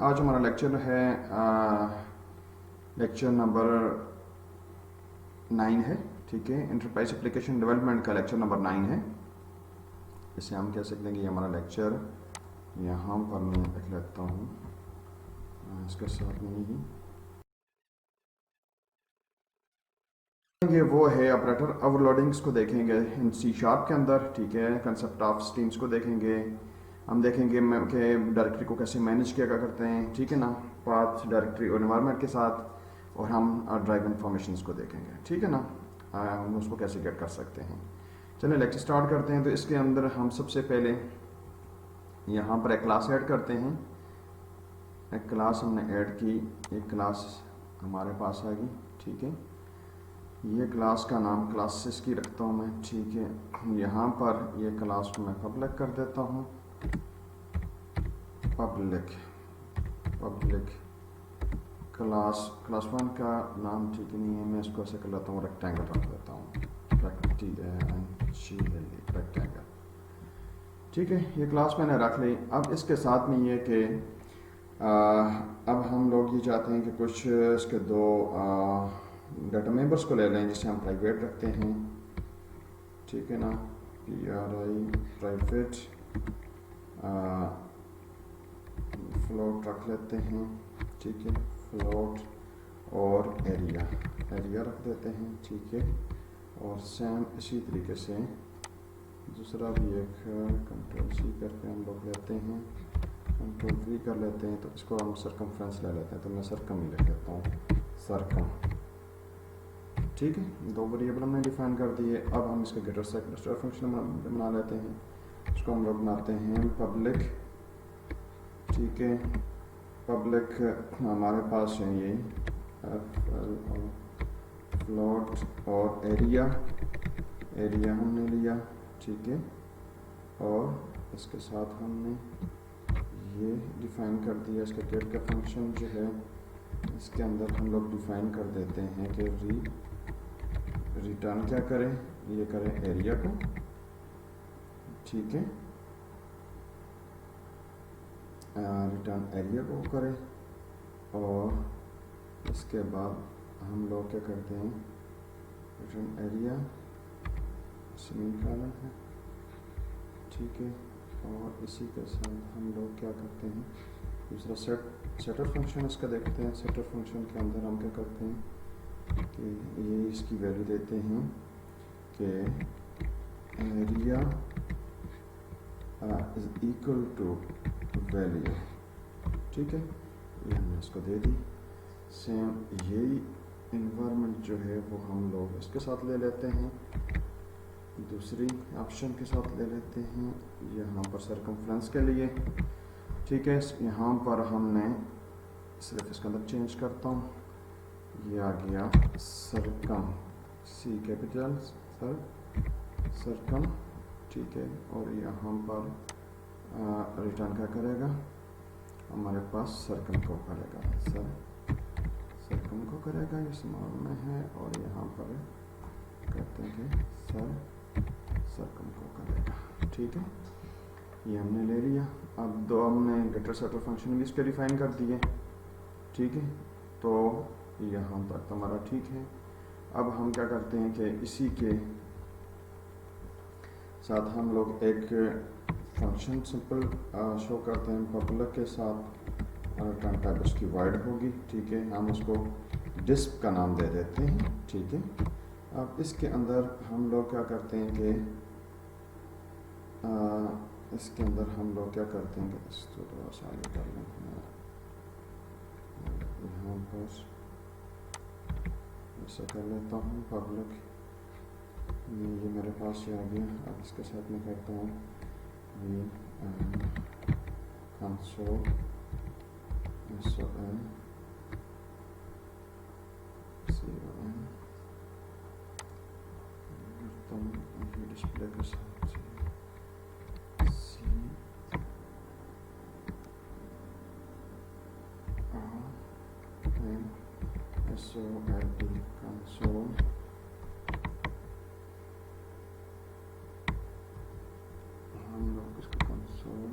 आज हमारा लेक्चर है लेक्चर नंबर 9 है। ठीक है, इंटरप्राइज एप्लीकेशन डेवलपमेंट का लेक्चर नंबर 9 है। इसे हम कह सकते हैं कि ये हमारा लेक्चर यहाँ पर मैं लिख लेता हूँ इसके साथ में ही। ये वो है ऑपरेटर ओवरलोडिंग्स को देखेंगे इन सी शार्प के अंदर। ठीक है, कंसेप्ट ऑफ स्ट्रीम्स को देखेंगे, हम देखेंगे कि डायरेक्टरी को कैसे मैनेज किया करते हैं। ठीक है ना, पाथ डायरेक्टरी और एनवायरनमेंट के साथ, और हम ड्राइव इन्फॉर्मेशन को देखेंगे। ठीक है ना, हम उसको कैसे गेट कर सकते हैं। चलिए लेक्चर स्टार्ट करते हैं। तो इसके अंदर हम सबसे पहले यहाँ पर एक क्लास ऐड करते हैं। एक क्लास हमने ऐड की, एक क्लास हमारे पास आ गई। ठीक है, ये क्लास का नाम क्लासेस की रखता हूँ मैं। ठीक है, यहाँ पर ये क्लास को मैं पब्लिक कर देता हूँ। पब्लिक क्लास 1 का नाम ठीक नहीं है, मैं इसको ऐसे कर लेता हूँ, रेक्टेंगल रख देता हूँ। रेक्टेंगल। ठीक है, ये क्लास मैंने रख ली। अब इसके साथ में ये कि अब हम लोग ये चाहते हैं कि कुछ इसके दो डाटा मेंबर्स को ले लें जिसे हम प्राइवेट रखते हैं। ठीक है ना, प्राइवेट फ्लोट रख लेते हैं। ठीक है, फ्लोट और एरिया रख देते हैं। ठीक है, और सेम इसी तरीके से दूसरा भी एक कंट्रोल सी करके हम लोग लेते हैं, कंट्रोल वी कर लेते हैं। तो इसको हम सरकमफ्रेंस ले लेते हैं, तो मैं सरकम ही लिख देता हूँ, सरकम। ठीक है, दो वेरिएबल हमने डिफाइन कर दिए। अब हम इसका गेटर सेक्टर फंक्शन बना लेते हैं। इसको हम लोग बनाते हैं पब्लिक। ठीक है, पब्लिक हमारे पास है ये फ्लोट और एरिया हमने लिया। ठीक है, और इसके साथ हमने ये डिफाइन कर दिया। इसका गेट का फंक्शन जो है इसके अंदर हम लोग डिफाइन कर देते हैं कि रिटर्न क्या करें, ये करें एरिया को। ठीक है, रिटर्न एरिया को करें, और इसके बाद हम लोग क्या करते हैं, रिटर्न एरिया सेमीकोलन है। ठीक है, और इसी के साथ हम लोग क्या करते हैं, दूसरा सेटर फंक्शन इसका देखते हैं। सेटर फंक्शन के अंदर हम क्या करते हैं कि ये इसकी वैल्यू देते हैं कि area is equal to value. ठीक है, ये हमने इसको दे दी। सेम यही इन्वायरमेंट जो है वो हम लोग इसके साथ ले लेते हैं, दूसरी ऑप्शन के साथ ले लेते हैं यहाँ पर सरकमफ्रेंस के लिए। ठीक है, यहाँ पर हमने सिर्फ इसके अंदर चेंज करता हूँ, ये आ गया सरकम, सी कैपिटल सरकम। ठीक है, और यहाँ पर रिटर्न क्या करेगा, हमारे पास सरकम को करेगा, सरकम को करेगा, ये स्मॉल में है। और यहाँ पर कहते हैं कि सरकम को करेगा। ठीक है, ये हमने ले लिया। अब दो हमने गेटर सेटर फंक्शन भी इसके डिफाइन कर दिए। ठीक है, तो यहाँ तक तो हमारा ठीक है। अब हम क्या करते हैं कि इसी के साथ हम लोग एक फंक्शन सिंपल शो करते हैं पब्लिक के साथ, और रिटर्न टाइप उसकी वाइड होगी। ठीक है, हम उसको डिस्प का नाम दे देते हैं। ठीक है, अब इसके अंदर हम लोग क्या करते हैं कि इसके अंदर हम लोग क्या करते हैं कि इसको थोड़ा सा आगे कर लें। यहाँ पर ऐसा कर लेता हूँ, पब्लिक ये मेरे पास ही आ गया। अब इसके साथ मैं करता हूँ ये कंसोल डिस्प्ले के साथ console हम लोग इसको कंसोल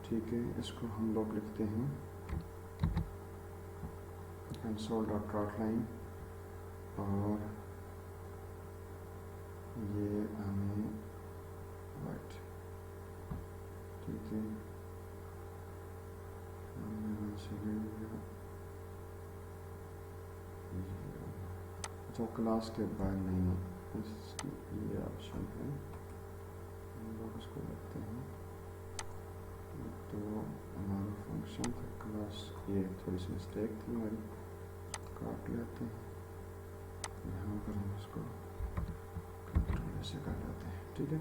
ठीक है, इसको हम लोग लिखते हैं console.outline और ये हमें वाइट, ठीक है, जो क्लास के बाहर नहीं, इसकी ये ऑप्शन है, हम लोग इसको लिखते हैं। तो हमारा फंक्शन था क्लास, ये थोड़ी सी मिस्टेक थी हमारी, काट लेते हैं, यहाँ पर हम इसको कंट्रोल ऐसे कर लेते हैं, ठीक है।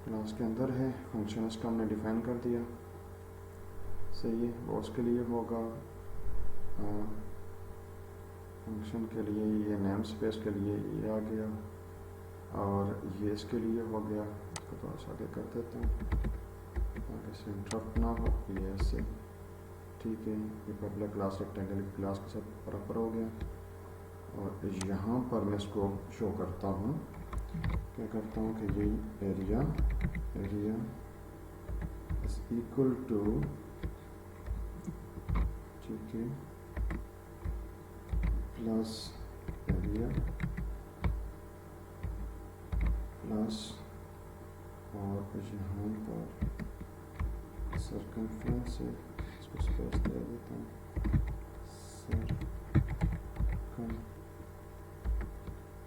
क्लास के अंदर है, फंक्शन इसका हमने डिफाइन कर दिया, सही है। वो उसके लिए होगा, फंक्शन के लिए ये नेम स्पेस के लिए ये आ गया, और ये इसके लिए हो गया। इसको थोड़ा सा आगे कर देता हूँ ताकि इससे इंटरप्ट ना हो, ये ऐसे, ठीक है। ये पब्लिक क्लास रेक्टेंगल की क्लास के साथ बराबर हो गया, और यहाँ पर मैं इसको शो करता हूँ, क्या करता हूँ कि ये एरिया इज इक्वल टू, ठीक है, प्लस एरिया प्लस, और यहाँ पर सर्कमफ्रेंस है, इसको स्पेस दे देता हूँ, circum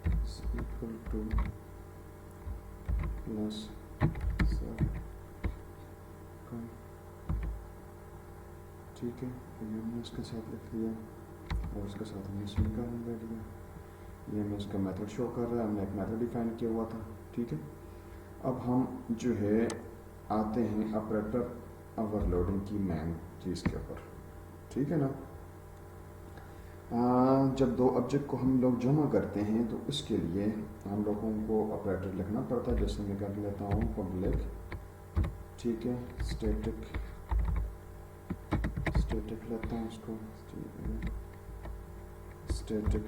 is equal two plus circum, ठीक है। ये हमने इसके साथ लिख लिया, और उसके साथ हमने स्विंग का दे दिया। ये हमें इसका मेथड शो कर रहा है, हमने एक मेथड डिफाइन किया हुआ था, ठीक है। अब हम जो है आते हैं ऑपरेटर ओवरलोडिंग की मेन चीज़ के ऊपर, ठीक है ना। जब दो ऑब्जेक्ट को हम लोग जमा करते हैं तो उसके लिए हम लोगों को ऑपरेटर लिखना पड़ता है, जैसे मैं कर लेता हूँ पब्लिक, ठीक है, स्टैटिक लेता हूँ उसको, स्टैटिक,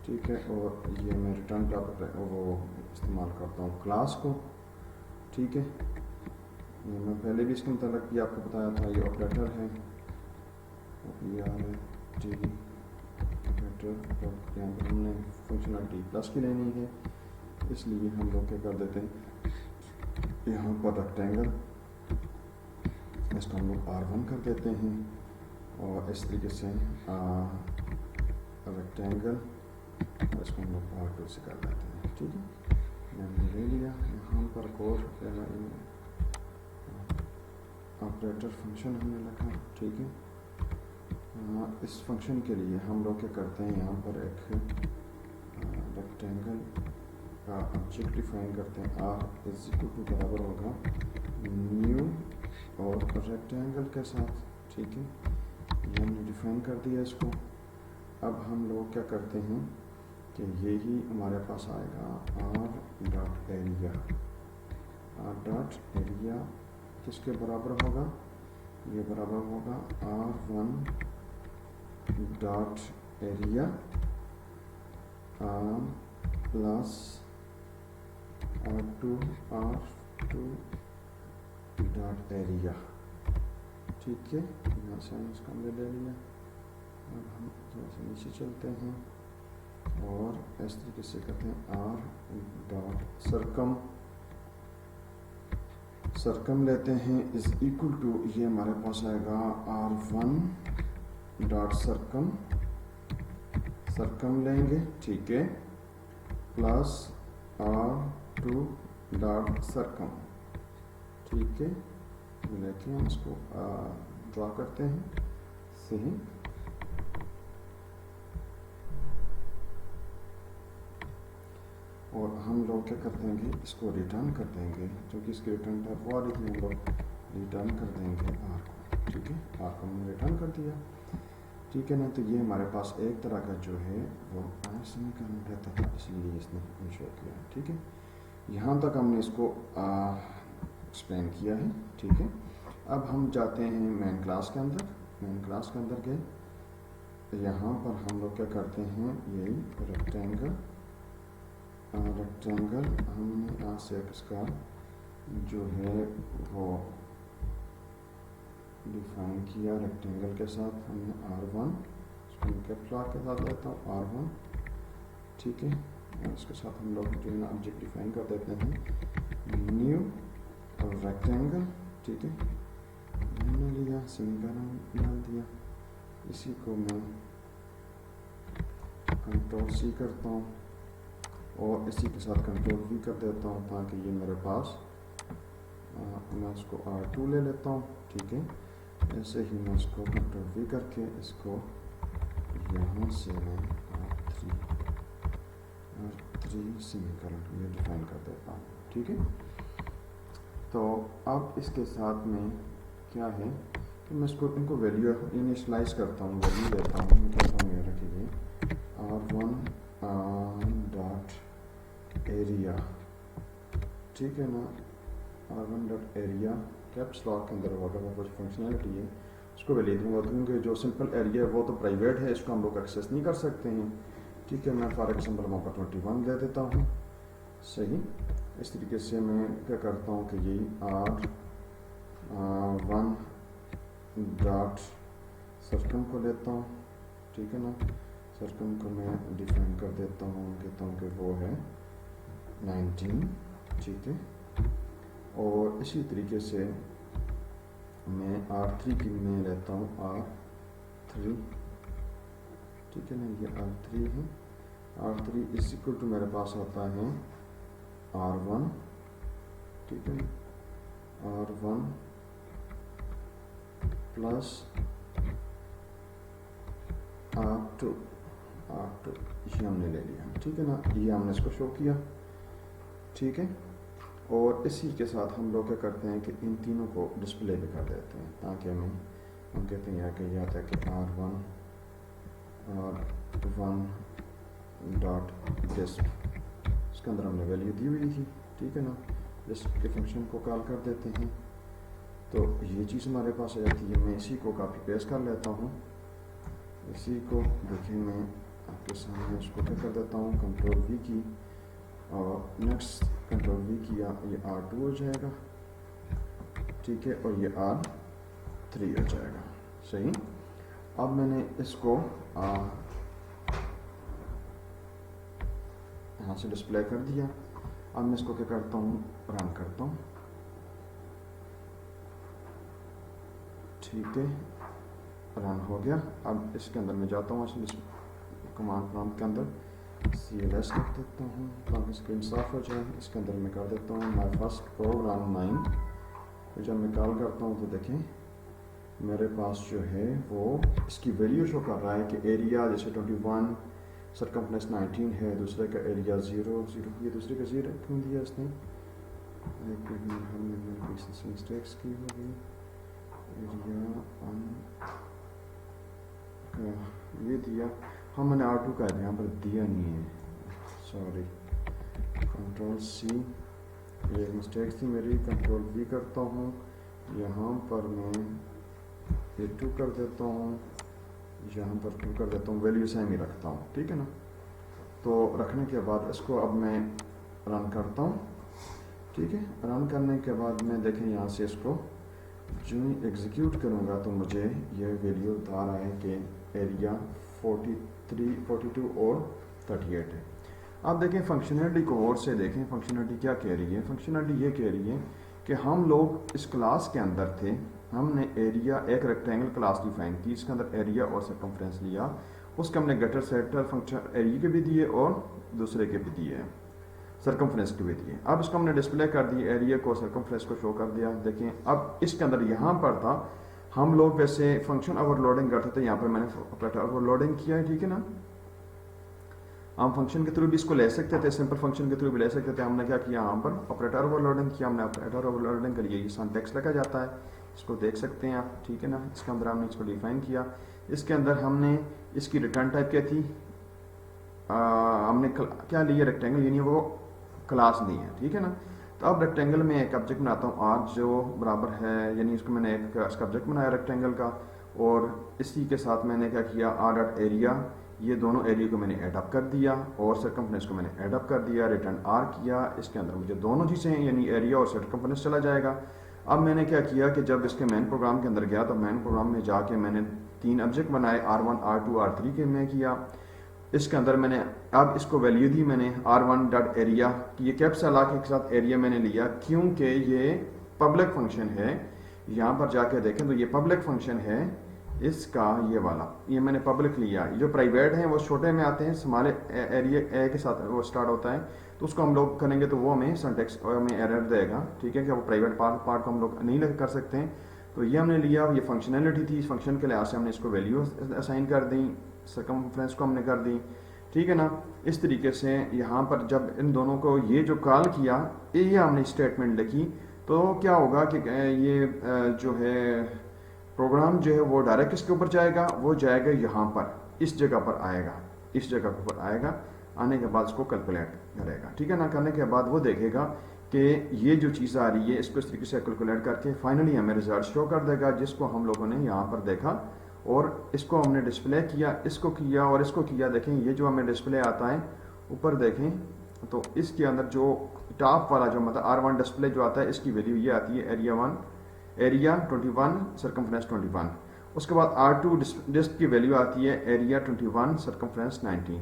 ठीक है, और ये मैं रिटर्न का वो इस्तेमाल करता हूँ क्लास को, ठीक है। ये मैं पहले भी इसके मतलब कि आपको बताया था, ये ऑपरेटर है, ऑपरेटर, और यहाँ पर हमने फंक्शनलिटी प्लस की लेनी है, इसलिए हम लोग क्या कर देते हैं, यहाँ पर रेक्टेंगल, इसको हम लोग R1 कर देते हैं, और इस तरीके से रेक्टेंगल, और इसको हम लोग R2 से कर देते हैं, ठीक है। मैंने ले लिया, यहाँ पर कोड ऑपरेटर फंक्शन हमने लिखा, ठीक है। इस फंक्शन के लिए हम लोग क्या करते हैं, यहाँ पर एक रेक्टेंगल का ऑब्जेक्ट डिफाइन करते हैं, R इज इक्वल टू बराबर होगा न्यू और रेक्टेंगल के साथ, ठीक है। ये हमने डिफाइन कर दिया इसको। अब हम लोग क्या करते हैं कि यही हमारे पास आएगा R डॉट एरिया, किसके बराबर होगा, ये बराबर होगा R1 dot area plus R2 dot area, ठीक है। यहाँ से हम इसका ले लिया। अब हम थोड़ा सा नीचे चलते हैं और इस तरीके से करते हैं R डॉट सरकम लेते हैं इज इक्वल टू, ये हमारे पास आएगा R1 डॉट सरकम लेंगे, ठीक है, प्लस R2 डॉट सरकम, ठीक है। लेके हम इसको ड्रा करते हैं, सही। और हम लोग क्या कर देंगे, इसको रिटर्न कर देंगे, क्योंकि इसकी रिटर्न टाइप वो आ रही थी, हम लोग रिटर्न कर देंगे R को, ठीक है। R को हमने रिटर्न कर दिया, ठीक है ना। तो ये हमारे पास एक तरह का जो है वो समीकरण रहता था, इसलिए इसने शो किया, ठीक है। यहाँ तक हमने इसको एक्सप्लेन किया है, ठीक है। अब हम जाते हैं मेन क्लास के अंदर। मेन क्लास के अंदर गए, यहाँ पर हम लोग क्या करते हैं, यही रेक्टेंगल हमने यहाँ से इसका जो है वो डिफाइन किया रेक्टेंगल के साथ हमने R1, इसको मैं कैपिटल R के साथ लेता हूँ R1, ठीक है। और इसके साथ हम लोग जो है ना ऑब्जेक्ट डिफाइन कर देते हैं न्यू रेक्टेंगल, ठीक है। मैंने लिया सेमीकोलन डाल दिया, इसी को मैं कंट्रोल C करता हूँ और इसी के साथ कंट्रोल V कर देता हूँ ताकि ये मेरे पास मैं इसको R2 ले लेता हूँ, ठीक है। ऐसे ही मैं इसको कंट्रोल V करके इसको यहाँ से मैं R3 सेमीकोलन ये डिफाइन कर देता हूँ, ठीक है। तो अब इसके साथ में क्या है कि मैं इसको इनको वैल्यू इनिशियलाइज करता हूँ, वैल्यू देता हूँ, मैं कहता हूँ ये रखिए R1 डॉट एरिया, ठीक है ना। R1 dot area caps lock के अंदर वगैरह कुछ फंक्शनैलिटी है उसको वैल्यू दूंगा, क्योंकि जो सिंपल एरिया है वो तो प्राइवेट है, इसको हम लोग एक्सेस नहीं कर सकते हैं, ठीक है। मैं फॉर एग्जाम्पल वहाँ पर 21 दे देता हूँ, सही। इस तरीके से मैं क्या करता हूँ कि यही R1 डॉट सर्कम को लेता हूँ, ठीक है ना। सर्कम को मैं डिफाइन कर देता हूँ, कहता हूँ कि वो है 19, ठीक है। और इसी तरीके से मैं R3 की मैं लेता हूँ R3, ठीक है ना। ये R3 है, R3 इस इक्वल टू मेरे पास आता है R1, ठीक है। R1 प्लस R2 ये हमने ले लिया, ठीक है ना। ये हमने इसको शो किया, ठीक है। और इसी के साथ हम लोग क्या करते हैं कि इन तीनों को डिस्प्ले भी कर देते हैं ताकि हम कहते हैं कि यह आता है कि R1 डॉट डिस्प, इसके अंदर हमने वैल्यू दी हुई थी, ठीक है ना। डिस्प के फंक्शन को कॉल कर देते हैं, तो ये चीज़ हमारे पास आ जाती है। मैं इसी को कॉपी पेस्ट कर लेता हूँ, इसी को देखिए मैं आपके सामने इसको क्या कर देता हूँ, कंट्रोल V की और नेक्स्ट कंट्रोल V किया, ये R2 हो जाएगा, ठीक है। और ये R3 हो जाएगा, सही। अब मैंने इसको यहाँ से डिस्प्ले कर दिया। अब मैं इसको क्या करता हूँ, रन करता हूँ, ठीक है। रन हो गया। अब इसके अंदर मैं जाता हूँ, कमांड प्रॉम्प्ट के अंदर CLS लिख देता हूँ ताकि स्क्रीन साफ हो जाए। इसके अंदर मैं कर देता हूँ माई फर्स्ट प्रोग्राम 9। तो जब मैं कॉल करता हूँ तो देखें मेरे पास जो है वो इसकी वैल्यू शो कर रहा है कि एरिया जैसे 21, सरकमफ्रेंस 19 है, दूसरे का एरिया 0 0, ये दूसरे का 0 क्यों दिया इसने, हमने मिस्टेक्स की होगी। एरिया ये दिया, हाँ मैंने R2 का यहाँ पर दिया नहीं है, सॉरी। कंट्रोल C, ये मिस्टेक थी मेरी। कंट्रोल V करता हूँ, यहाँ पर मैं ये 2 कर देता हूँ, यहाँ पर 2 कर देता हूँ, वैल्यू सेम ही रखता हूँ, ठीक है ना। तो रखने के बाद इसको अब मैं रन करता हूँ, ठीक है। रन करने के बाद मैं देखें यहाँ से इसको जो एग्जीक्यूट करूँगा तो मुझे ये वैल्यू बता रहा है कि एरिया 43, 42 और 38 है। अब देखें फंक्शनलिटी को और से देखें, फंक्शनलिटी क्या कह रही है। फंक्शनलिटी ये कह रही है कि हम लोग इस क्लास के अंदर थे, हमने एरिया एक रेक्टेंगल क्लास डिफाइन की, इसके अंदर एरिया और सर्कमफ्रेंस लिया, उसके हमने गेटर सेटर फंक्शन एरिया के भी दिए और दूसरे के भी दिए, सर्कमफ्रेंस के भी दिए। अब इसको हमने डिस्प्ले कर दी, एरिया को सर्कमफ्रेंस को शो कर दिया। देखें अब इसके अंदर यहाँ पर था, हम लोग वैसे फंक्शन ओवरलोडिंग करते थे, यहाँ पर मैंने ऑपरेटर ओवरलोडिंग किया है, ठीक है ना। हम फंक्शन के थ्रू भी इसको ले सकते थे, सिंपल फंक्शन के थ्रू भी ले सकते थे। हमने क्या किया, यहाँ पर ऑपरेटर ओवरलोडिंग किया। हमने ऑपरेटर ओवरलोडिंग के लिए ये सिंटैक्स लगा जाता है, इसको देख सकते हैं आप, ठीक है ना। इसके अंदर हमने इसको डिफाइन किया, इसके अंदर हमने इसकी रिटर्न टाइप क्या थी, हमने क्या लिया, रेक्टेंगल, यानी वो क्लास ली है, ठीक है ना। तो अब रेक्टेंगल में एक ऑब्जेक्ट बनाता हूँ आर जो बराबर है, यानी इसको मैंने एक इसका ऑब्जेक्ट बनाया रेक्टेंगल का, और इसी के साथ मैंने क्या किया, आर डॉट एरिया, ये दोनों एरिया को मैंने ऐड अप कर दिया और सर्कमफ्रेंस को मैंने ऐड अप कर दिया, रिटर्न आर किया। इसके अंदर मुझे दोनों चीज़ें यानी एरिया और सर्कमफ्रेंस चला जाएगा। अब मैंने क्या किया कि जब इसके मेन प्रोग्राम के अंदर गया तो मेन प्रोग्राम में जाके मैंने 3 ऑब्जेक्ट बनाए, R1 R2 R3 के मैं किया। इसके अंदर मैंने अब इसको वैल्यू दी मैंने R1 डॉट एरिया, ये कैप्सल आके के साथ एरिया मैंने लिया क्योंकि ये पब्लिक फंक्शन है। यहाँ पर जाके देखें तो ये पब्लिक फंक्शन है इसका, ये वाला ये मैंने पब्लिक लिया। जो प्राइवेट हैं वो छोटे में आते हैं, स्मॉल एरिया ए के साथ वो स्टार्ट होता है, तो उसको हम लोग करेंगे तो वो हमें सिंटैक्स में एरर देगा, ठीक है, कि वो प्राइवेट पार्ट को हम लोग नहीं कर सकते हैं। तो ये हमने लिया, ये फंक्शनैलिटी थी, इस फंक्शन के लिहाज से हमने इसको वैल्यू असाइन कर दी, सर्कमफ्रेंस को हमने कर दी, ठीक है ना। इस तरीके से यहाँ पर जब इन दोनों को ये जो कॉल किया, ये हमने स्टेटमेंट लिखी, तो क्या होगा कि ये जो है प्रोग्राम जो है वो डायरेक्ट किसके ऊपर जाएगा, वो जाएगा यहाँ पर, इस जगह पर आएगा, इस जगह पर आएगा, आने के बाद इसको कैलकुलेट करेगा, ठीक है ना। करने के बाद वो देखेगा कि ये जो चीज़ आ रही है इसको इस तरीके से कैलकुलेट करके फाइनली हमें रिजल्ट शो कर देगा, जिसको हम लोगों ने यहाँ पर देखा और इसको हमने डिस्प्ले किया, इसको किया और इसको किया। देखें ये जो हमें डिस्प्ले आता है ऊपर देखें तो इसके अंदर जो टॉप वाला जो मतलब R1 डिस्प्ले जो आता है, इसकी वैल्यू ये आती है एरिया 21 सर्कमफ्रेंस 21। उसके बाद R2 डिस्क की वैल्यू आती है एरिया 21 सर्कमफ्रेंस 19।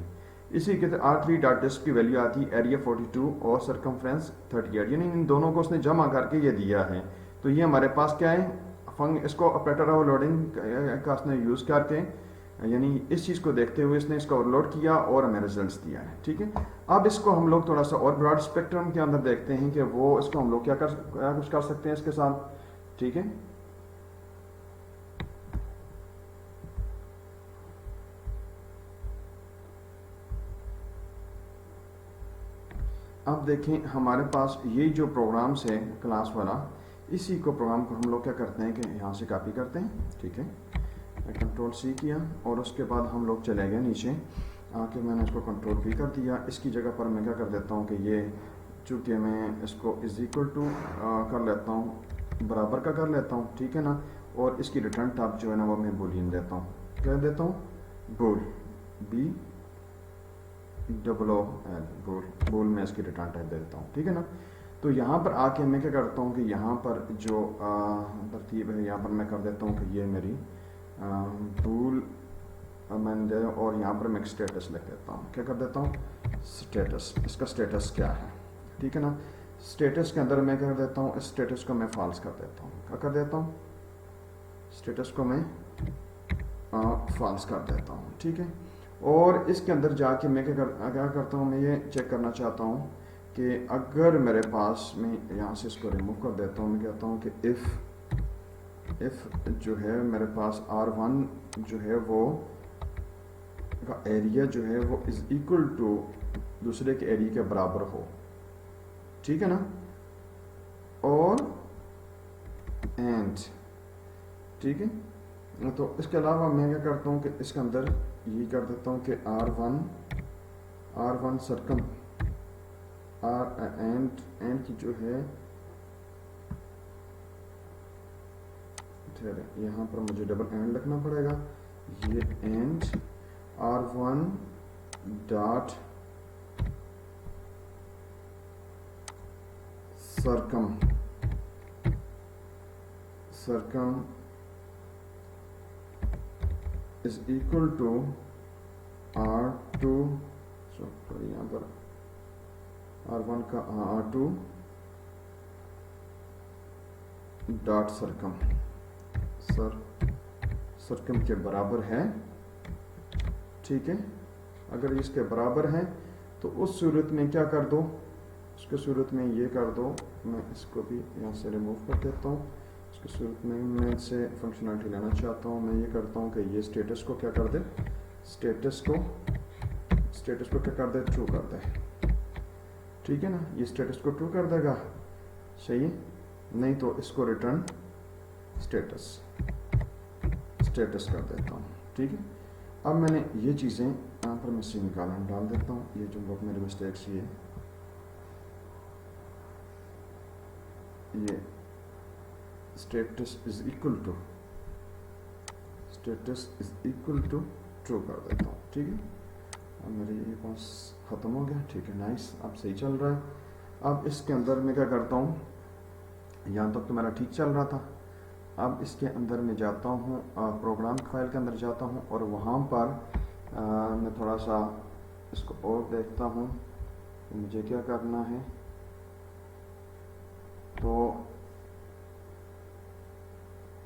इसी के R3 डॉट डिस्क की वैल्यू आती है एरिया 42 और सर्कमफ्रेंस 38, यानी इन दोनों को उसने जमा करके ये दिया है। तो ये हमारे पास क्या है, इसको ऑपरेटर ओवरलोडिंग का उसने यूज़ करके, यानी इस चीज़ को देखते हुए इसने इसको ओवरलोड किया और हमें रिजल्ट्स दिया है, ठीक है। अब इसको हम लोग थोड़ा सा और ब्रॉड स्पेक्ट्रम के अंदर देखते हैं कि वो इसको हम लोग क्या कुछ कर सकते हैं इसके साथ, ठीक है। अब देखें हमारे पास ये जो प्रोग्राम्स है क्लास वाला, इसी को प्रोग्राम को हम लोग क्या करते हैं कि यहाँ से कॉपी करते हैं, ठीक है। कंट्रोल C किया और उसके बाद हम लोग चले गए नीचे आके, मैंने इसको कंट्रोल V कर दिया। इसकी जगह पर मैं क्या कर देता हूँ कि ये चूँकि मैं इसको इज इक्वल टू कर लेता हूँ, बराबर का कर लेता हूँ, ठीक है ना। और इसकी रिटर्न टाइप जो है ना वो मैं बूलियन देता हूँ, क्या देता हूँ, बूल, BOOL में इसकी रिटर्न टाइप दे देता हूँ, ठीक है ना। तो यहाँ पर आके मैं क्या करता हूँ कि यहाँ पर जो तरतीब है यहाँ पर मैं कर देता हूँ कि ये मेरी बूल मैंने, और यहाँ पर मैं एक स्टेटस लिख देता हूँ, क्या कर देता हूँ, स्टेटस, इसका स्टेटस क्या है, ठीक है ना। स्टेटस के अंदर मैं क्या कर देता हूँ, इस स्टेटस को मैं फॉल्स कर देता हूँ, क्या कर देता हूँ, स्टेटस को मैं फॉल्स कर देता हूँ, ठीक है। और इसके अंदर जाके मैं क्या करता हूँ, मैं ये चेक करना चाहता हूँ कि अगर मेरे पास, मैं यहाँ से इसको रिमूव कर देता हूँ, मैं कहता हूँ कि इफ़ जो है मेरे पास R1 जो है वो का एरिया जो है वो इज इक्वल टू दूसरे के एरिया के बराबर हो, ठीक है ना। और एंड, ठीक है। तो इसके अलावा मैं क्या करता हूँ कि इसके अंदर ये कर देता हूँ कि R1 सर्कम एंड की जो है, यहाँ पर मुझे डबल एंड लिखना पड़ेगा, ये and R1 dot circum is equal to R2, sorry यहाँ पर R1 का R2 डॉट सर्कम के बराबर है, ठीक है। अगर इसके बराबर है तो उस सूरत में क्या कर दो, उसके सूरत में ये कर दो, मैं इसको भी यहाँ से रिमूव कर देता हूँ। इसकी सूरत में मैं इससे फंक्शनलिटी लेना चाहता हूँ, मैं ये करता हूँ कि ये स्टेटस को क्या कर दे, स्टेटस को क्या कर दे, ट्रू कर दे, ठीक है ना। ये स्टेटस को ट्रू कर देगा, सही है। नहीं तो इसको रिटर्न स्टेटस कर देता हूँ, ठीक है। अब मैंने ये चीज़ें यहाँ पर मैं सेमीकोलन डाल देता हूँ, ये जो लोग मेरी मिस्टेक्स ये status is equal to true कर देता हूँ, ठीक है। अब मेरी ये पास ख़त्म हो गया, ठीक है, नाइस, अब सही चल रहा है। अब इसके अंदर मैं क्या करता हूँ यहाँ तक तो मेरा ठीक चल रहा था। अब इसके अंदर मैं जाता हूँ, प्रोग्राम फाइल के अंदर जाता हूँ और वहाँ पर मैं थोड़ा सा इसको और देखता हूँ मुझे क्या करना है। तो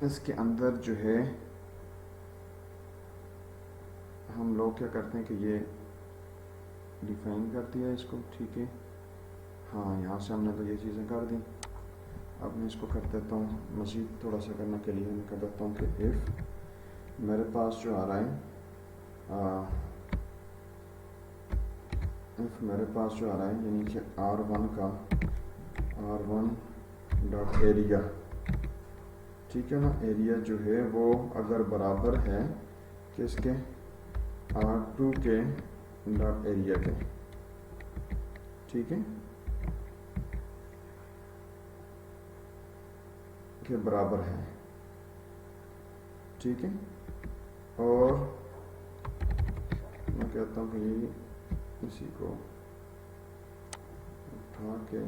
इसके अंदर जो है हम लोग क्या करते हैं कि ये डिफाइन कर दिया इसको, ठीक है। हाँ, यहाँ से हमने तो ये चीज़ें कर दी। अब मैं इसको कर देता हूँ, मज़ीद थोड़ा सा करने के लिए मैं कर देता हूँ कि इफ़ मेरे पास जो आ रहा है इफ़ मेरे पास जो आ रहा है यानी कि R1 का R1 डॉट एरिया, ठीक है ना, एरिया जो है वो अगर बराबर है किसके, R2 के डॉट एरिया ठीक है, के बराबर है, ठीक है। और मैं कहता हूँ कि इसी को उठा के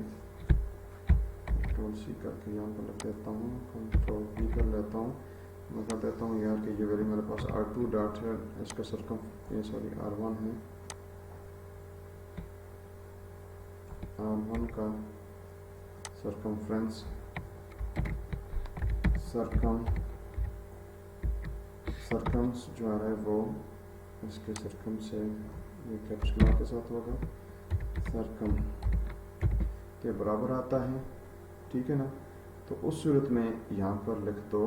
कंट्रोल सी करके यहाँ पर लग देता हूँ, कंट्रोल भी कर लेता हूँ। मैं कर देता हूँ यार कि ये वैल्यू मेरे पास R2 डॉट है, इसका सॉरी R1 है, R1 का सरकमफ्रेंस सरकम्स जो आ रहा है वो इसके सरकम से ये कैप्सूल के साथ होगा, सरकम के बराबर आता है, ठीक है ना। तो उस सूरत में यहाँ पर लिख दो,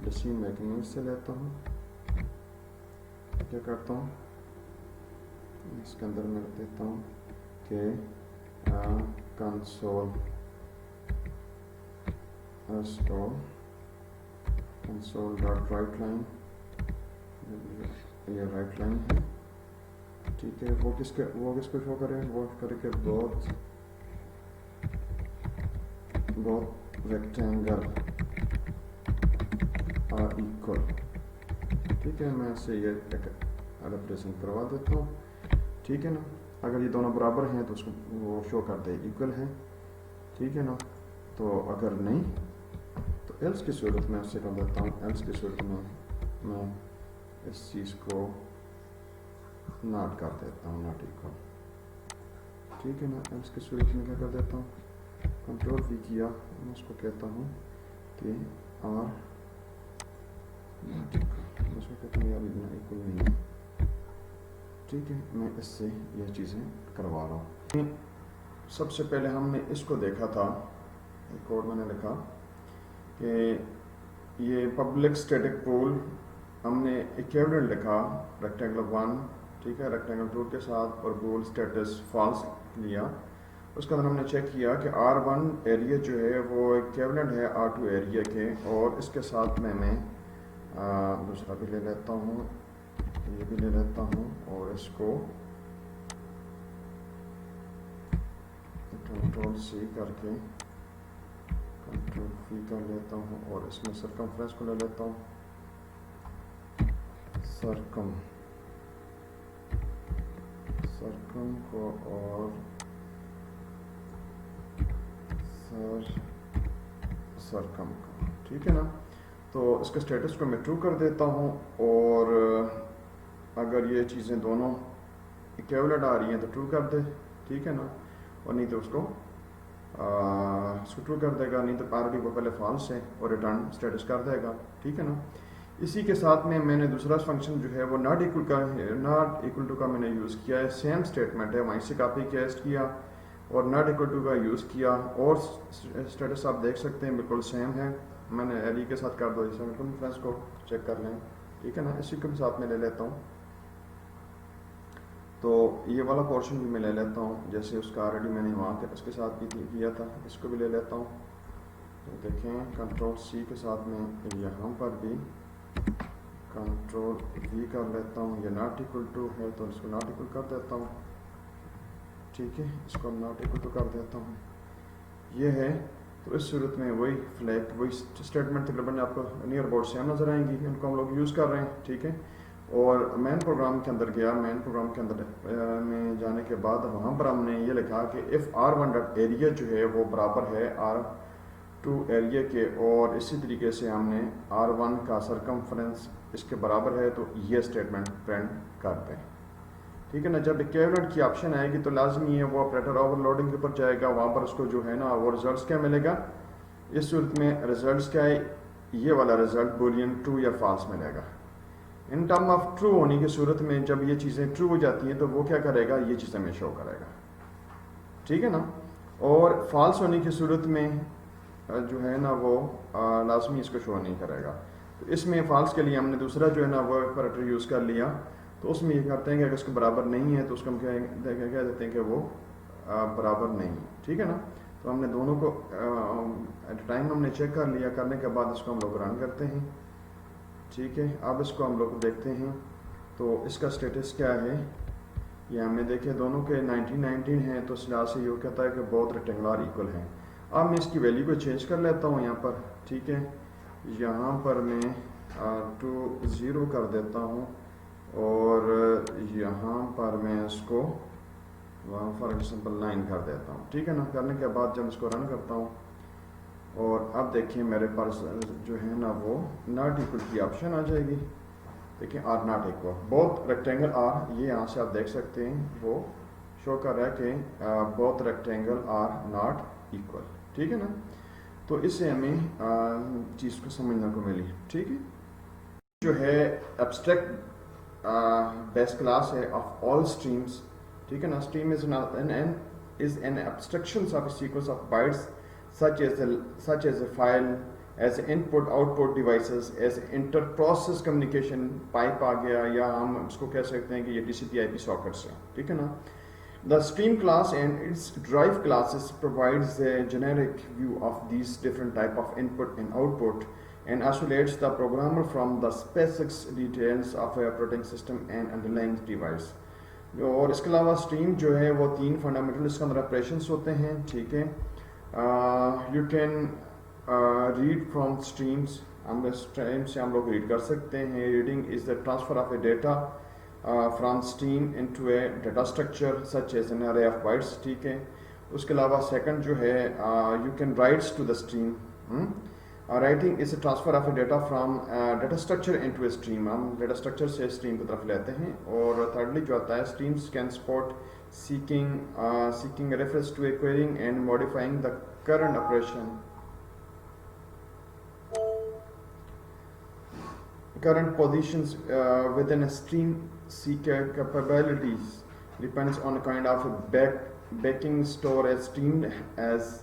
डिसीजन मेकिंग से लेता हूँ, क्या करता हूँ इसके अंदर मैं लिख देता हूँ कि कंसोल डॉट राइट लाइन, ये राइट लाइन है, ठीक है। वो किसको शो करे, वो करे कि बोथ रेक्टेंगल आर इक्वल, ठीक है। मैं इससे ये रिप्रेजेंट करवा देता हूँ, ठीक है ना। अगर ये दोनों बराबर हैं तो उसको वो शो कर दे इक्वल है, ठीक है ना। तो अगर नहीं तो एल्स की सूरत में उससे कर देता हूँ, एल्स की सूरत में मैं इस चीज़ को नॉट कर देता हूँ, नॉट इक्वल, ठीक है ना। एल्स की सूरत में क्या कर देता हूँ, कंट्रोल वी किया, मैं उसको कहता हूँ कि आर नॉट इक्वल, उसको कहता हूँ यार इतना इक्वल नहीं है, ठीक है। मैं इससे यह चीज़ें करवा रहा हूँ। सबसे पहले हमने इसको देखा था, कोड मैंने लिखा कि ये पब्लिक स्टैटिक पूल हमने इक्विवेलेंट लिखा रेक्टेंगल 1, ठीक है, रेक्टेंगल 2 के साथ, और पूल स्टेटस फॉल्स लिया। उसके अंदर हमने चेक किया कि R1 एरिया जो है वो इक्विवेलेंट है R2 एरिया के, और इसके साथ में मैं दूसरा भी ले लेता हूँ, ये भी ले लेता हूँ, और इसको कंट्रोल C करके कंट्रोल V कर लेता हूँ, और इसमें सरकमफ्रेंस को ले लेता हूँ, सरकम को, और सरकम का, ठीक है ना। तो इसके स्टेटस को मैं ट्रू कर देता हूँ, और अगर ये चीज़ें दोनों इक्विवेलेंट आ रही हैं तो ट्रू कर दे, ठीक है ना, और नहीं तो उसको ट्रू कर देगा, नहीं तो पार्टी को पहले फॉल्स है और रिटर्न स्टेटस कर देगा, ठीक है ना। इसी के साथ में मैंने दूसरा फंक्शन जो है वो नॉट इक्वल टू का मैंने यूज़ किया है, सेम स्टेटमेंट है, वहीं से कॉपी पेस्ट किया और नॉट इक्वल टू का यूज़ किया, और स्टेटस आप देख सकते हैं बिल्कुल सेम है। मैंने एली के साथ कर दो, इसे कॉन्फ्रेंस को चेक कर लें, ठीक है ना। इसी के साथ में ले लेता हूँ, तो ये वाला पोर्शन भी मैं ले लेता हूँ, जैसे उसका ऑलरेडी मैंने वहाँ के उसके साथ भी किया था, इसको भी ले लेता हूँ। तो देखें कंट्रोल C के साथ में यहाँ पर भी कंट्रोल V कर लेता हूँ, ये नॉट इक्वल टू है तो इसको नॉट इक्वल कर देता हूँ, ठीक है, इसको नॉट इक्वल टू कर देता हूँ, ये है। तो इस सूरत में वही फ्लैग, वही स्टेटमेंट तकरीबन आपको नियर अबाउट सेम नज़र आएंगी, इनको हम लोग यूज़ कर रहे हैं, ठीक है। और मेन प्रोग्राम के अंदर गया। मेन प्रोग्राम के अंदर में जाने के बाद वहाँ पर हमने ये लिखा कि इफ़ R1 डॉट एरिया जो है वो बराबर है R2 एरिया के, और इसी तरीके से हमने R1 का सरकमफ्रेंस इसके बराबर है, तो ये स्टेटमेंट प्रिंट कर दें। ठीक है ना। जब इक्विवेलेंट की ऑप्शन आएगी तो लाजमी है वो ऑपरेटर ओवरलोडिंग के ऊपर जाएगा, वहाँ पर उसको जो है ना वो रिजल्ट्स क्या मिलेगा। इस सूरत में रिजल्ट्स क्या है, ये वाला रिजल्ट बूलियन ट्रू या फॉल्स मिलेगा। इन टर्म ऑफ ट्रू होने की सूरत में जब ये चीज़ें ट्रू हो जाती हैं तो वो क्या करेगा, ये चीज़ें हमें शो करेगा। ठीक है ना। और फॉल्स होने की सूरत में जो है ना वो लाजमी इसको शो नहीं करेगा। तो इसमें फॉल्स के लिए हमने दूसरा जो है ना वो ऑपरेटर यूज़ कर लिया। तो उसमें ये करते हैं कि अगर उसके बराबर नहीं है तो उसको हम क्या देते हैं कि वो बराबर नहीं। ठीक है ना। तो हमने दोनों को एट टाइम हमने चेक कर लिया। करने के बाद इसको हम लोग रन करते हैं। ठीक है। अब इसको हम लोग देखते हैं तो इसका स्टेटस क्या है। ये हमें देखें दोनों के 1919 हैं, तो इस लिहाज से ये कहता है कि बहुत रेक्टेंगुलर इक्वल हैं। अब मैं इसकी वैल्यू को चेंज कर लेता हूँ यहाँ पर। ठीक है। यहाँ पर मैं 2 0 कर देता हूँ, और यहाँ पर मैं इसको फॉर एग्जाम्पल 9 कर देता हूँ। ठीक है ना। करने के बाद जब इसको रन करता हूँ, और अब देखिए मेरे पास जो है ना वो नॉट इक्वल की ऑप्शन आ जाएगी। देखिए are not equal, both rectangle are, ये यहाँ से आप देख सकते हैं वो शो कर रहा है कि both rectangle are not equal. ठीक है ना। तो इससे हमें चीज़ को समझने को मिली। ठीक है। जो है एब्स्ट्रैक्ट बेस क्लास है ऑफ ऑल स्ट्रीम्स। ठीक है ना। Stream is an abstraction of sequence of bytes such as a file, as input output devices, as inter process communication pipe आ गया, या हम उसको कह सकते हैं कि ये TCP/IP sockets है। ठीक है ना। The stream class and its derived classes provides a generic view of these different type of input and output and isolates the programmer from the specific details of a operating system and underlying device। और इसके अलावा stream जो है वो 3 fundamental इसके अंदर operations होते हैं। ठीक है। You can read from streams, हम स्ट्रीम से हम लोग रीड कर सकते हैं। Reading is the transfer of a data from stream into a data structure such as an array of bytes. ठीक है। उसके अलावा सेकंड जो है you can writes to the stream. Writing is a transfer of a data from data structure into a stream, हम data structure से stream की तरफ लेते हैं। और थर्डली जो आता है streams can support seeking reference to a querying and modifying the current operation, current positions within a stream. Seeker capabilities depends on a kind of a backing store as stream as,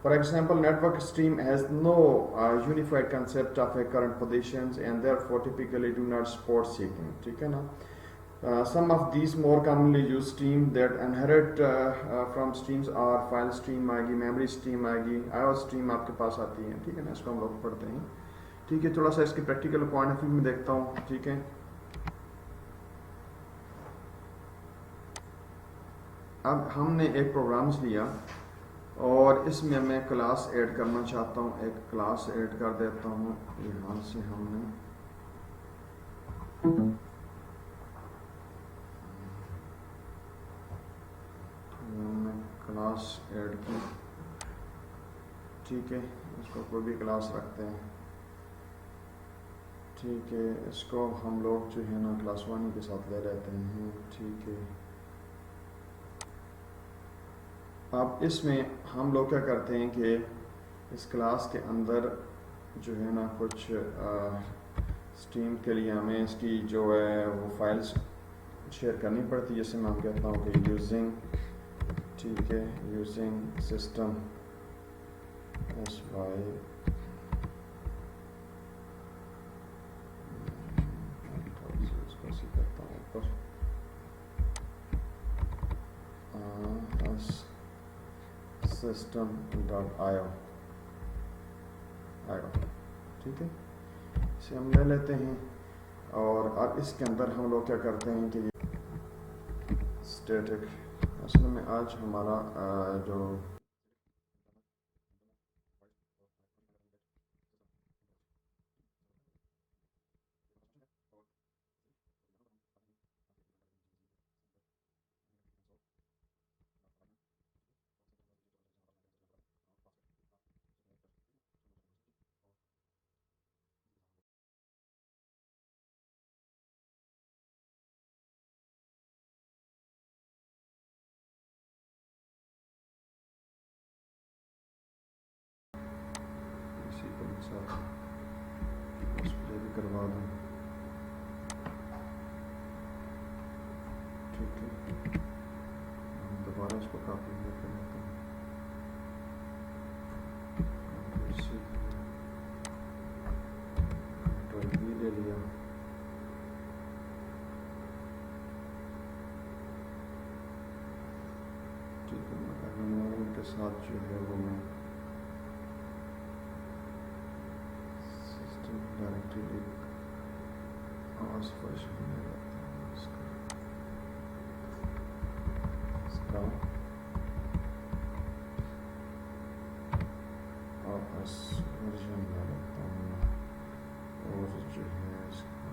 for example, network stream has no unified concept of a current positions and therefore typically do not support seeking। ठीक है ना। Some of these more commonly used stream that inherit from streams are file stream आएगी, memory stream आएगी, IO stream आपके पास आती है। ठीक है ना। इसको हम लोग पढ़ते हैं। ठीक है। थोड़ा सा इसके प्रैक्टिकल पॉइंट ऑफ व्यू में देखता हूँ। ठीक है। अब हमने एक प्रोग्राम्स लिया और इसमें मैं क्लास ऐड करना चाहता हूँ। एक क्लास ऐड कर देता हूँ। यहाँ से हमने क्लास ऐड की। ठीक है। इसको कोई भी क्लास रखते हैं। ठीक है। इसको हम लोग जो है ना क्लास 1 के साथ ले लेते हैं। ठीक है। अब इसमें हम लोग क्या करते हैं कि इस क्लास के अंदर जो है ना कुछ स्ट्रीम के लिए हमें इसकी जो है वो फाइल्स शेयर करनी पड़ती है। जैसे मैं कहता हूँ कि यूजिंग, ठीक है, यूजिंग सिस्टम एस वाई इसको करता हूँ ऊपर सिस्टम डॉट आयो। ठीक है। इसे हम ले लेते हैं और अब इसके अंदर हम लोग क्या करते हैं कि स्टैटिक, असल में आज हमारा जो करवा दूँ। ठीक है, दोबारा इसको कॉपी कर लेता हूँ। कंट्रोल V ले लिया। ठीक है, एनवायरनमेंट के साथ जो है वो मैं सिस्टम डायरेक्टरी आवाज वर्जन में रहता हूँ इसका और इस वर्जन में रहता हूँ और जो है इसका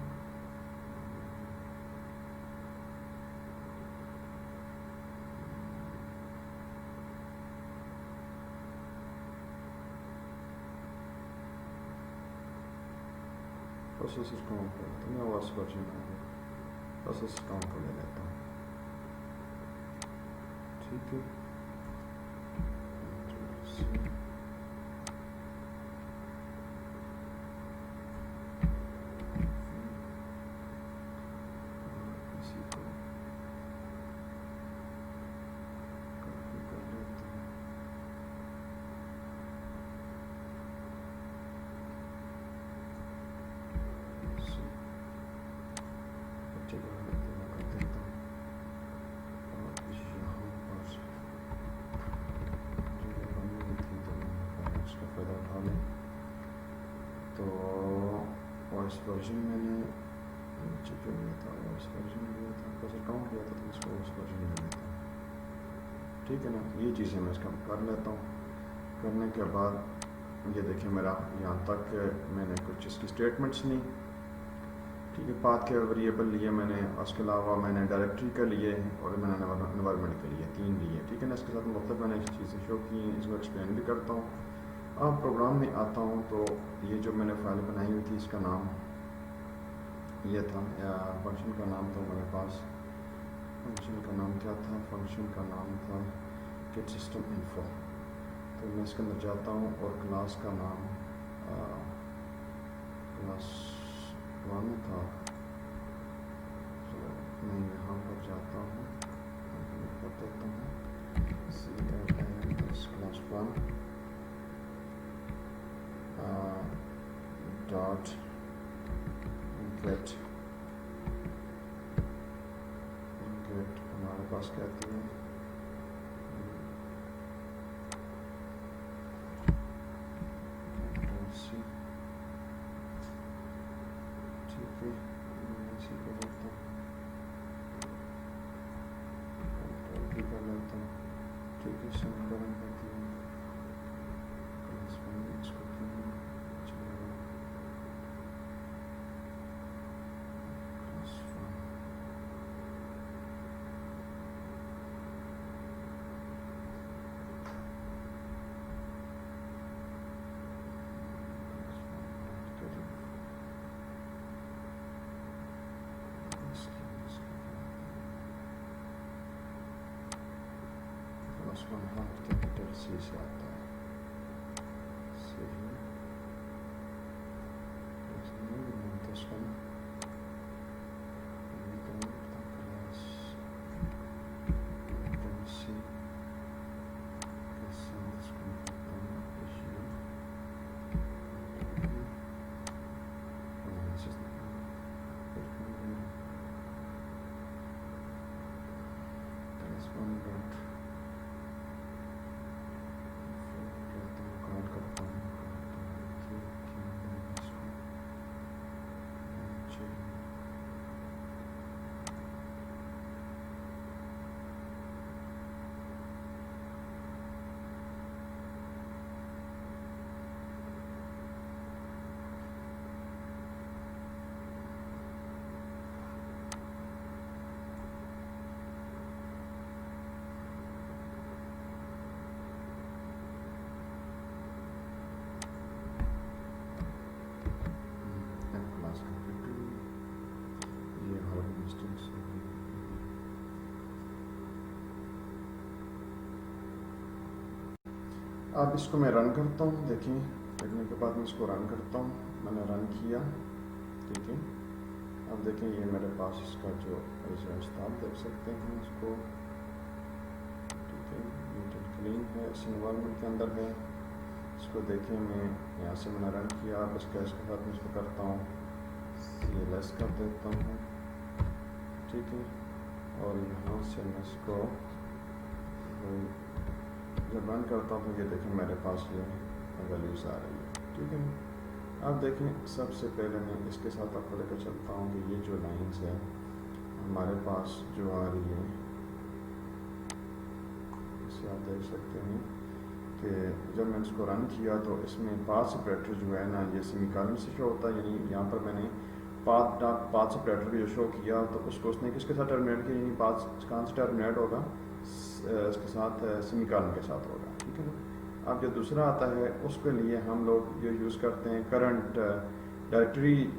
प्रोसेसर काउंट कर लेता हूँ। मैं आवाज वर्जन में प्रोसेसर काउंट को ले लेता हूँ। ठीक है, इसी को कॉपी कर लेता हूँ। जगह कर देता हूँ और यहाँ पर जगह बनी हुई थी तो मैं उसका फ़ायदा उठा लें। तो वॉइस वर्जन मैंने नीचे क्यों लिया था, वॉइस वर्जन लिया था, प्रोसेसर काउंट लिया था, तो इसको वॉइस वर्जन ले लेता हूँ। ठीक है ना, ये चीज़ें मैं इसका कर लेता हूँ। करने के बाद ये देखिए मेरा यहाँ तक मैंने कुछ इसकी स्टेटमेंट्स ली। ठीक है, पाथ के वेरिएबल लिए मैंने, उसके अलावा मैंने डायरेक्टरी का लिए और मैंने एनवायरनमेंट के लिए 3 लिए। ठीक है ना, इसके साथ मतलब मैंने इस चीज़ें शो की, इसको एक्सप्लेन भी करता हूँ। अब प्रोग्राम में आता हूँ तो ये जो मैंने फाइल बनाई हुई थी इसका नाम ये था, या फंक्शन का नाम था मेरे पास। फंक्शन का नाम क्या था? फंक्शन का नाम था गेट सिस्टम इन्फो। तो मैं इसके अंदर जाता हूँ और क्लास का नाम क्लास 1 था। तो मैं यहाँ पर जाता हूँ, कर देता हूँ क्लास 1 डॉट गेट हमारे पास कहती है ठीक है, इसी को देता हूँ, कंट्रोल भी कर लेता हूँ। ठीक है, समीकरण कहती है क्लास 1 इसको चलेगा क्लास 1 हाथ कैपिटल सी से आता है, सही है। इसका ना क्लास कैपिटल सी के साथ इसको क्लास 1 डॉट अब इसको मैं रन करता हूँ। देखिए, करने के बाद मैं इसको रन करता हूँ। मैंने रन किया ठीक है। अब देखें ये मेरे पास इसका जो रिजल्ट था, आप देख सकते हैं इसको, ठीक है। नीट एंड क्लीन है, इस इन्वायरमेंट के अंदर है। इसको देखें, मैं यहाँ से मैंने रन किया, अब इसके साथ मैं इसको करता हूँ CLS कर देता हूँ, ठीक है। और यहाँ से मैं इसको जब रन करता हूँ तो ये देखें मेरे पास ये वैल्यूज़ आ रही है, ठीक है। अब देखें, सबसे पहले मैं इसके साथ आपको लेकर चलता हूँ कि ये जो लाइंस है हमारे पास जो आ रही है, इसे आप देख सकते हैं कि जब मैंने इसको रन किया तो इसमें पाथ सेपरेटर जो है ना, ये सेमीकोलन से शो होता है, यानी यहाँ पर मैंने पाथ सेपरेटर जो शो किया तो उसको उसने किसके साथ टर्मिनेट किया, यानी पाथ कहाँ से टर्मिनेट होगा, इसके साथ सेमीकोलन के साथ होगा, ठीक है ना। अब जो दूसरा आता है उसके लिए हम लोग जो यूज़ करते हैं करंट डायरेक्टरी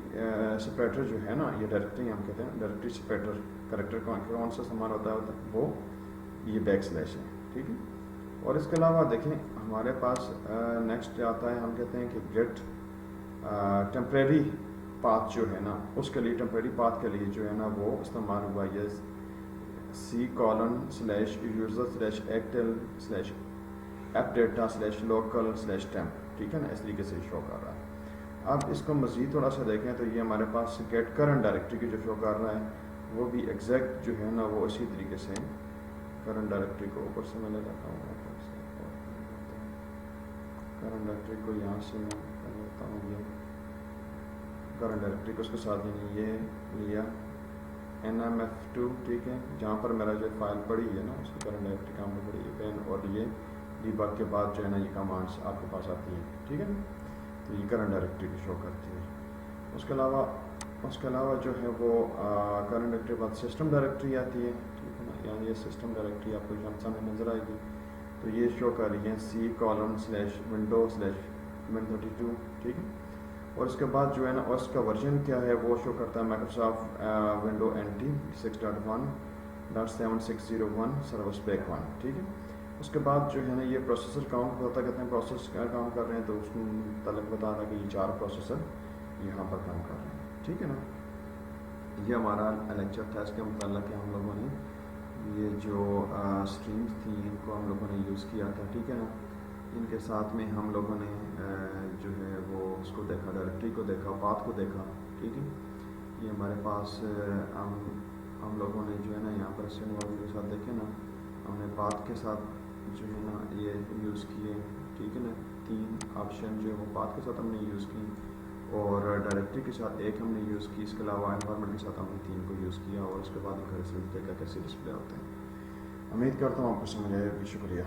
सेपरेटर जो है ना, ये डायरेक्टरी हम कहते हैं डायरेक्टरी सेपरेटर, करेक्टर कौन सा सामान होता है वो ये बैक स्लैश है, ठीक है। और इसके अलावा देखें हमारे पास नेक्स्ट आता है, हम कहते हैं कि गेट टेम्परेरी पाथ जो है ना, उसके लिए टेम्परेरी पाथ के लिए जो है ना वो इस्तेमाल हुआ ये c:/user/ectel/appdata/local/temp, ठीक है ना, इस तरीके से शो कर रहा है। अब इसको मज़ीद थोड़ा सा देखें तो ये हमारे पास गेट करंट डायरेक्टरी की जो शो कर रहा है वो भी एग्जैक्ट जो है ना वो इसी तरीके से करंट डायरेक्टरी को ऊपर से मैं ले लेता हूँ, करंट डायरेक्टरी को यहाँ से मैं कर लेता हूँ, ये करंट डायरेक्टरी को उसके साथ ये लिया nmf2, ठीक है, जहाँ पर मेरा जो फाइल पड़ी है ना उसकी करंट डायरेक्टरी काम में पड़ी है पेन, और ये डीबग के बाद जो है ना ये कमांड्स आपके पास आती है, ठीक है ना, तो ये करंट डायरेक्टरी की शो करती है। उसके अलावा जो है वो करंट डायरेक्टरी के बाद सिस्टम डायरेक्टरी आती है, ठीक है ना, यहाँ ये सिस्टम डायरेक्टरी आपको सामने नज़र आएगी, तो ये शो कर रही है c:/window/win32, ठीक है। और उसके बाद जो है ना उसका वर्जन क्या है वो शो करता है Microsoft window NT 6.1.7601 service pack 1, ठीक है। उसके बाद जो है ना ये प्रोसेसर काउंट पता कहते हैं, प्रोसेस क्या काम कर रहे हैं, तो उसमें तलब बता रहा है कि ये 4 प्रोसेसर यहाँ पर काम कर रहे हैं, ठीक है ना। ये हमारा लेक्चर था, इसके मुताल्लिक़ हम लोगों ने ये जो स्ट्रीम्स थी इनको हम लोगों ने यूज़ किया था, ठीक है ना। इनके साथ में हम लोगों ने जो है वो उसको देखा, डायरेक्टरी को देखा, पाथ को देखा, ठीक है। ये हमारे पास हम लोगों ने जो है ना यहाँ पर इन्वॉल्व के साथ देखे ना, हमने पाथ के साथ जो है ना ये यूज़ किए, ठीक है ना, 3 ऑप्शन जो है वो पाथ के साथ हमने यूज़ की, और डायरेक्टरी के साथ एक हमने यूज़ की, इसके अलावा एनवायरनमेंट के साथ हमने 3 को यूज़ किया, और उसके बाद इनका रिजल्ट देखा कैसे डिस्प्ले होते हैं। उम्मीद करता हूँ आपको समझ आएगा, शुक्रिया।